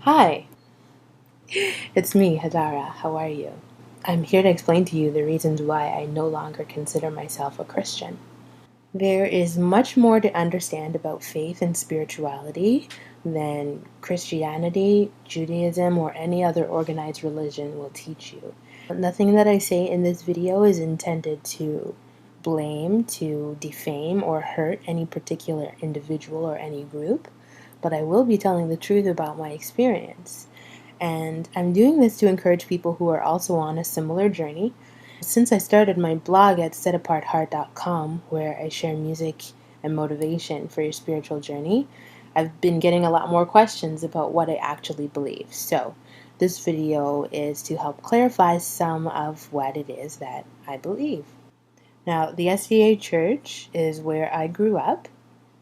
Hi, it's me, Hadara. How are you? I'm here to explain to you the reasons why I no longer consider myself a Christian. There is much more to understand about faith and spirituality than Christianity, Judaism, or any other organized religion will teach you. Nothing that I say in this video is intended to blame, to defame, or hurt any particular individual or any group, but I will be telling the truth about my experience. And I'm doing this to encourage people who are also on a similar journey. Since I started my blog at setapartheart.com, where I share music and motivation for your spiritual journey, I've been getting a lot more questions about what I actually believe. So this video is to help clarify some of what it is that I believe. Now, the SDA Church is where I grew up,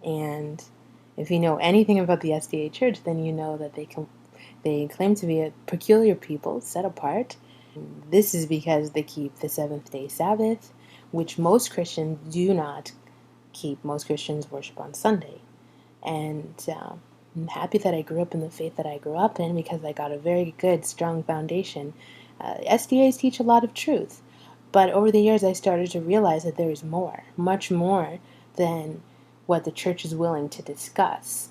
and if you know anything about the SDA Church, then you know that they claim to be a peculiar people, set apart. This is because they keep the seventh-day Sabbath, which most Christians do not keep. Most Christians worship on Sunday. And I'm happy that I grew up in the faith that I grew up in because I got a very good, strong foundation. SDAs teach a lot of truth. But over the years, I started to realize that there is more, much more than what the church is willing to discuss.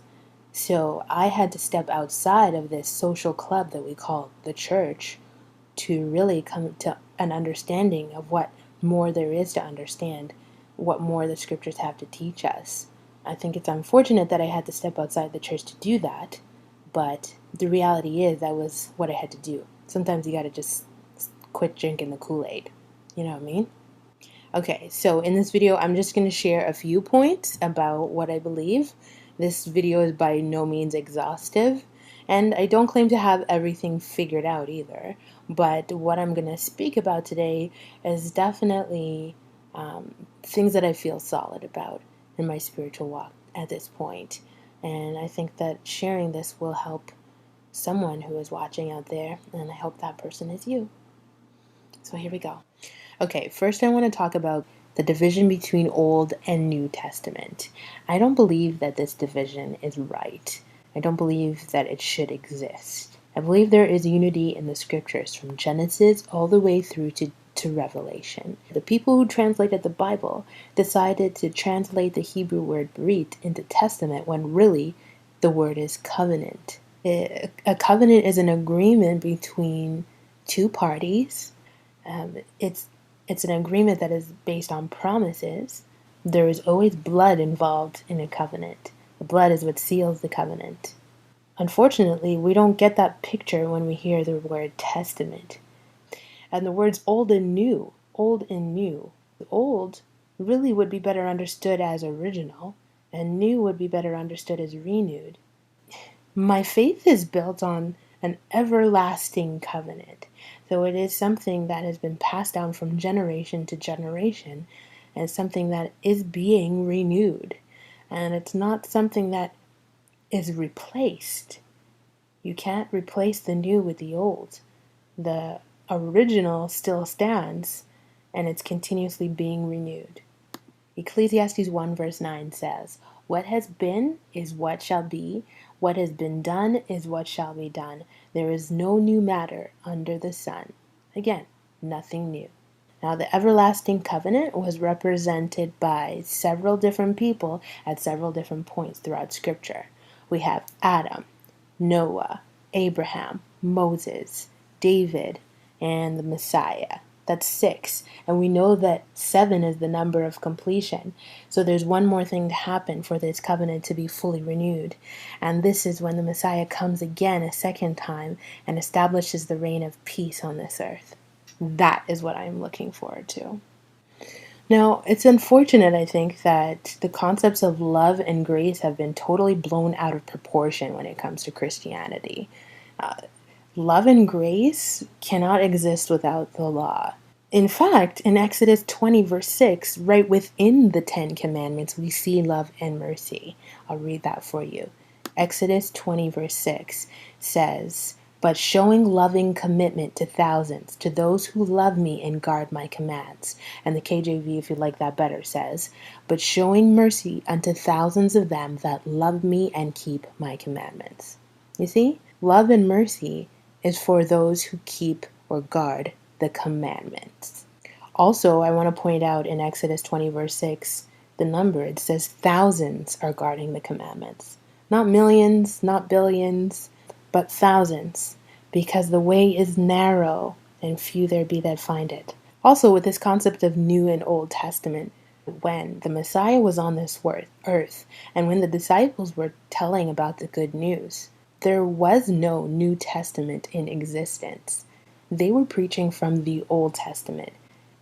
So I had to step outside of this social club that we call the church to really come to an understanding of what more there is to understand, what more the scriptures have to teach us. I think it's unfortunate that I had to step outside the church to do that, but the reality is that was what I had to do. Sometimes you gotta just quit drinking the Kool-Aid. You know what I mean? Okay, so in this video, I'm just going to share a few points about what I believe. This video is by no means exhaustive, and I don't claim to have everything figured out either. But what I'm going to speak about today is definitely things that I feel solid about in my spiritual walk at this point. And I think that sharing this will help someone who is watching out there, and I hope that person is you. So here we go. Okay, first I want to talk about the division between Old and New Testament. I don't believe that this division is right. I don't believe that it should exist. I believe there is unity in the scriptures from Genesis all the way through to Revelation. The people who translated the Bible decided to translate the Hebrew word brit into testament when really the word is covenant. A covenant is an agreement between two parties. It's an agreement that is based on promises. There is always blood involved in a covenant. The blood is what seals the covenant. Unfortunately, we don't get that picture when we hear the word testament. And the words old and new, old and new. Old really would be better understood as original, and new would be better understood as renewed. My faith is built on an everlasting covenant. So it is something that has been passed down from generation to generation and something that is being renewed. And it's not something that is replaced. You can't replace the new with the old. The original still stands and it's continuously being renewed. Ecclesiastes 1 verse 9 says, "What has been is what shall be, what has been done is what shall be done. There is no new matter under the sun." Again, nothing new. Now, the everlasting covenant was represented by several different people at several different points throughout Scripture. We have Adam, Noah, Abraham, Moses, David, and the Messiah. That's 6. And we know that 7 is the number of completion. So there's one more thing to happen for this covenant to be fully renewed. And this is when the Messiah comes again a second time and establishes the reign of peace on this earth. That is what I'm looking forward to. Now, it's unfortunate, I think, that the concepts of love and grace have been totally blown out of proportion when it comes to Christianity. Love and grace cannot exist without the law. In fact, in Exodus 20, verse 6, right within the 10 Commandments, we see love and mercy. I'll read that for you. Exodus 20, verse 6 says, "But showing loving commitment to thousands, to those who love me and guard my commands." And the KJV, if you like that better, says, "But showing mercy unto thousands of them that love me and keep my commandments." You see? Love and mercy is for those who keep or guard the commandments. Also, I want to point out in Exodus 20 verse 6, the number, it says thousands are guarding the commandments. Not millions, not billions, but thousands, because the way is narrow and few there be that find it. Also, with this concept of New and Old Testament, when the Messiah was on this earth and when the disciples were telling about the good news, there was no New Testament in existence. They were preaching from the Old Testament.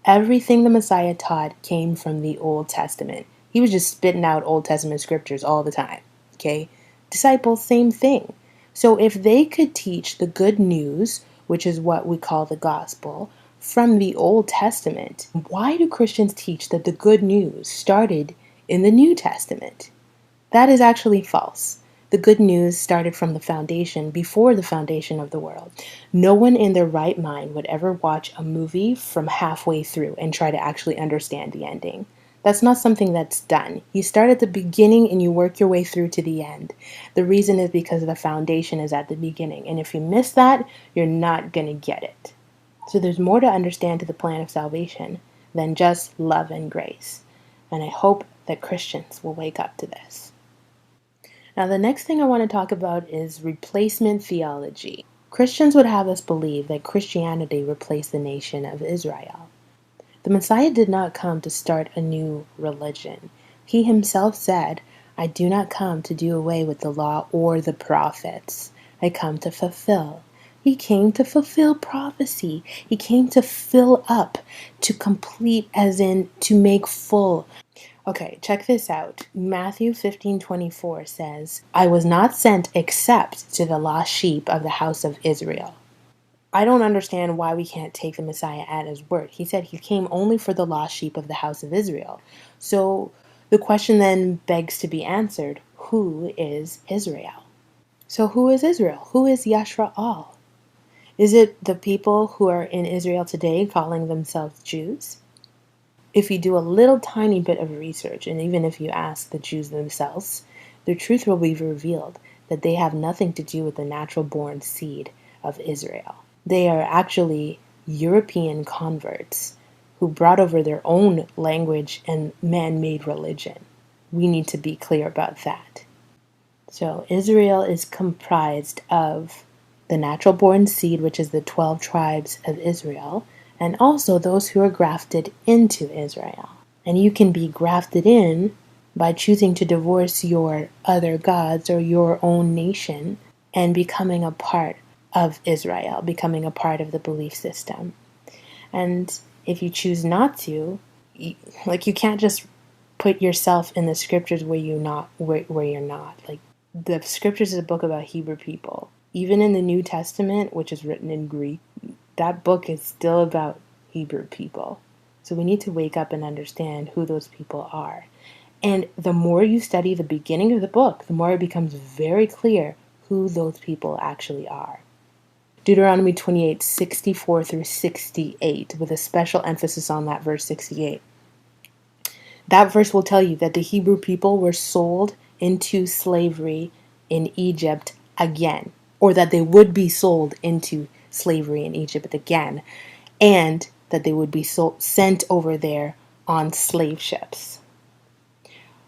Everything the Messiah taught came from the Old Testament. He was just spitting out Old Testament scriptures all the time. Okay? Disciples, same thing. So if they could teach the good news, which is what we call the gospel, from the Old Testament, why do Christians teach that the good news started in the New Testament? That is actually false. The good news started from the foundation, before the foundation of the world. No one in their right mind would ever watch a movie from halfway through and try to actually understand the ending. That's not something that's done. You start at the beginning and you work your way through to the end. The reason is because the foundation is at the beginning. And if you miss that, you're not going to get it. So there's more to understand to the plan of salvation than just love and grace. And I hope that Christians will wake up to this. Now, the next thing I want to talk about is replacement theology. Christians would have us believe that Christianity replaced the nation of Israel. The Messiah did not come to start a new religion. He himself said, "I do not come to do away with the law or the prophets. I come to fulfill." He came to fulfill prophecy. He came to fill up, to complete, as in to make full. Okay, check this out. Matthew 15:24 says, "I was not sent except to the lost sheep of the house of Israel." I don't understand why we can't take the Messiah at his word. He said he came only for the lost sheep of the house of Israel. So the question then begs to be answered, who is Israel? So who is Israel? Who is Yashraal? Is it the people who are in Israel today calling themselves Jews? If you do a little tiny bit of research, and even if you ask the Jews themselves, the truth will be revealed that they have nothing to do with the natural-born seed of Israel. They are actually European converts who brought over their own language and man-made religion. We need to be clear about that. So Israel is comprised of the natural-born seed, which is the 12 tribes of Israel, and also those who are grafted into Israel. And you can be grafted in by choosing to divorce your other gods or your own nation and becoming a part of Israel, becoming a part of the belief system. And if you choose not to, you can't just put yourself in the scriptures where you're not. Like, the scriptures is a book about Hebrew people. Even in the New Testament, which is written in Greek, that book is still about Hebrew people. So we need to wake up and understand who those people are. And the more you study the beginning of the book, the more it becomes very clear who those people actually are. Deuteronomy 28:64 through 68, with a special emphasis on that verse 68. That verse will tell you that the Hebrew people were sold into slavery in Egypt again, or that they would be sold into slavery in Egypt again, and that they would be sent over there on slave ships.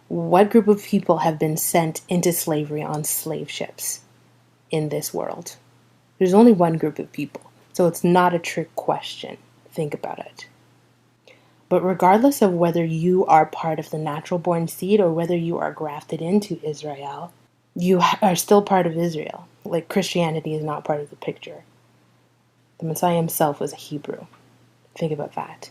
What group of people have been sent into slavery on slave ships in this world? There's only one group of people, so it's not a trick question. Think about it. But regardless of whether you are part of the natural-born seed or whether you are grafted into Israel, you are still part of Israel. Like, Christianity is not part of the picture. The Messiah himself was a Hebrew. Think about that.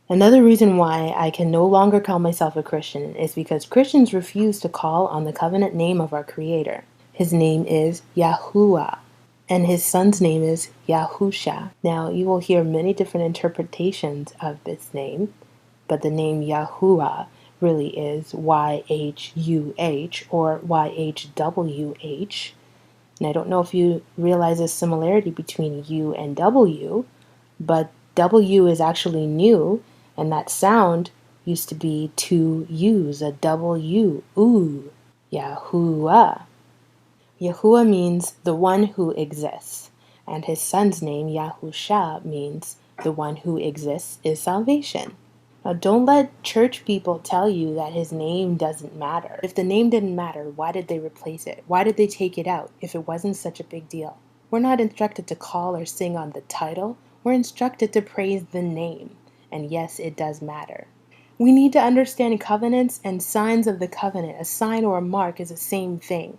Another reason why I can no longer call myself a Christian is because Christians refuse to call on the covenant name of our Creator. His name is Yahuwah, and his son's name is Yahusha. Now, you will hear many different interpretations of this name, but the name Yahuwah really is YHUH or YHWH. And I don't know if you realize a similarity between U and W, but W is actually new, and that sound used to be two U's, a double U, ooh, Yahuwah. Yahuwah means the one who exists, and his son's name, Yahusha, means the one who exists is salvation. Now, don't let church people tell you that his name doesn't matter. If the name didn't matter, why did they replace it? Why did they take it out if it wasn't such a big deal? We're not instructed to call or sing on the title. We're instructed to praise the name. And yes, it does matter. We need to understand covenants and signs of the covenant. A sign or a mark is the same thing.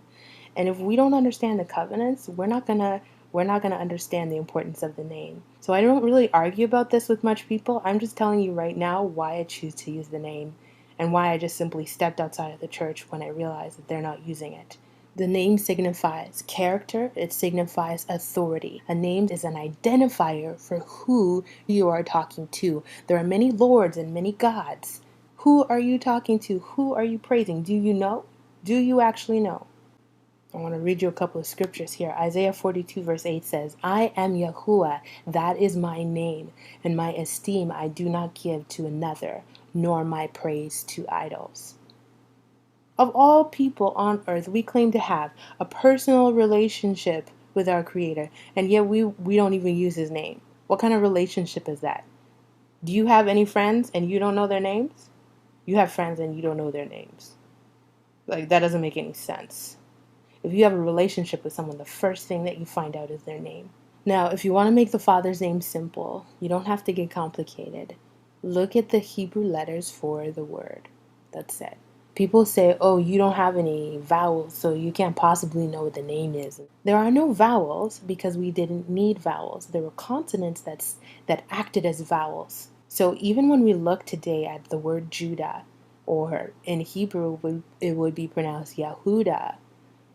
And if we don't understand the covenants, we're not gonna understand the importance of the name. So I don't really argue about this with much people. I'm just telling you right now why I choose to use the name and why I just simply stepped outside of the church when I realized that they're not using it. The name signifies character, it signifies authority. A name is an identifier for who you are talking to. There are many lords and many gods. Who are you talking to? Who are you praising? Do you know? Do you actually know? I want to read you a couple of scriptures here. Isaiah 42 verse 8 says, I am Yahuwah, that is my name, and my esteem I do not give to another, nor my praise to idols. Of all people on earth, we claim to have a personal relationship with our Creator, and yet we don't even use His name. What kind of relationship is that? Do you have any friends and you don't know their names? You have friends and you don't know their names. Like, that doesn't make any sense. If you have a relationship with someone, the first thing that you find out is their name. Now, if you want to make the Father's name simple, you don't have to get complicated. Look at the Hebrew letters for the word. That's it. People say, oh, you don't have any vowels, so you can't possibly know what the name is. There are no vowels because we didn't need vowels. There were consonants that acted as vowels. So even when we look today at the word Judah, or in Hebrew, it would be pronounced Yahudah,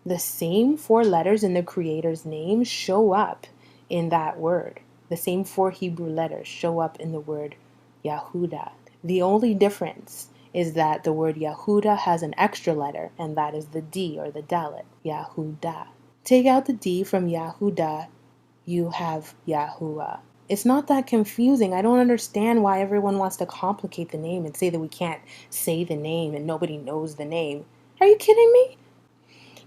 the same four letters in the Creator's name show up in that word. The same four Hebrew letters show up in the word Yahudah. The only difference is that the word Yahudah has an extra letter, and that is the D or the Dalet, Yahudah. Take out the D from Yahudah, you have Yahuwah. It's not that confusing. I don't understand why everyone wants to complicate the name and say that we can't say the name and nobody knows the name. Are you kidding me?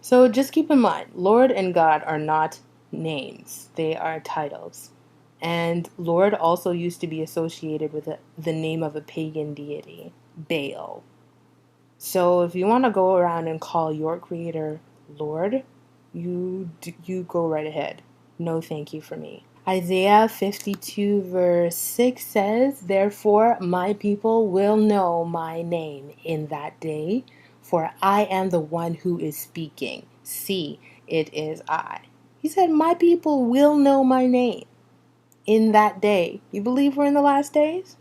So just keep in mind, Lord and God are not names. They are titles. And Lord also used to be associated with the name of a pagan deity, Baal. So if you want to go around and call your Creator Lord, you go right ahead. No thank you for me. Isaiah 52 verse 6 says, Therefore my people will know my name in that day, for I am the one who is speaking. See, it is I. He said, my people will know my name in that day. You believe we're in the last days?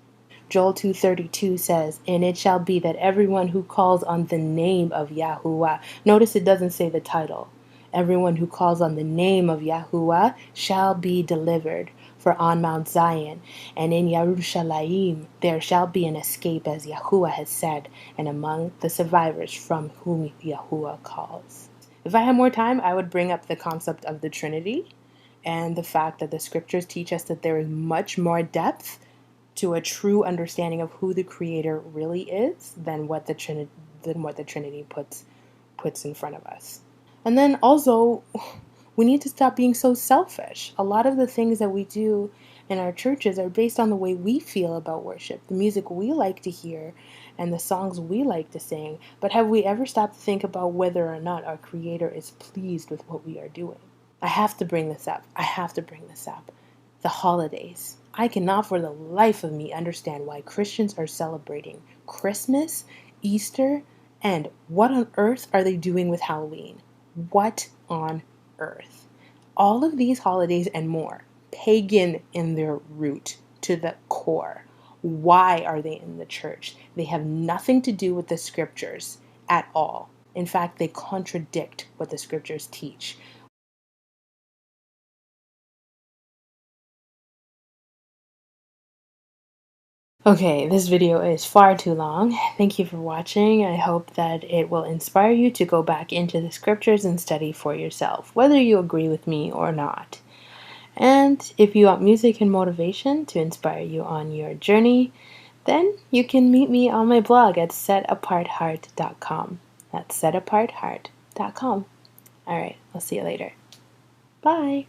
Joel 2:32 says, And it shall be that everyone who calls on the name of Yahuwah, notice it doesn't say the title, everyone who calls on the name of Yahuwah shall be delivered. For on Mount Zion and in Yerushalayim there shall be an escape, as Yahuwah has said, and among the survivors from whom Yahuwah calls. If I had more time, I would bring up the concept of the Trinity and the fact that the scriptures teach us that there is much more depth to a true understanding of who the Creator really is than what the Trinity puts in front of us. And then also, we need to stop being so selfish. A lot of the things that we do in our churches are based on the way we feel about worship, the music we like to hear, and the songs we like to sing. But have we ever stopped to think about whether or not our Creator is pleased with what we are doing? I have to bring this up. The holidays. I cannot for the life of me understand why Christians are celebrating Christmas, Easter, and what on earth are they doing with Halloween? What on earth? All of these holidays and more, pagan in their root to the core. Why are they in the church? They have nothing to do with the scriptures at all. In fact, they contradict what the scriptures teach. Okay, this video is far too long. Thank you for watching. I hope that it will inspire you to go back into the scriptures and study for yourself, whether you agree with me or not. And if you want music and motivation to inspire you on your journey, then you can meet me on my blog at setapartheart.com. That's setapartheart.com. Alright, I'll see you later. Bye!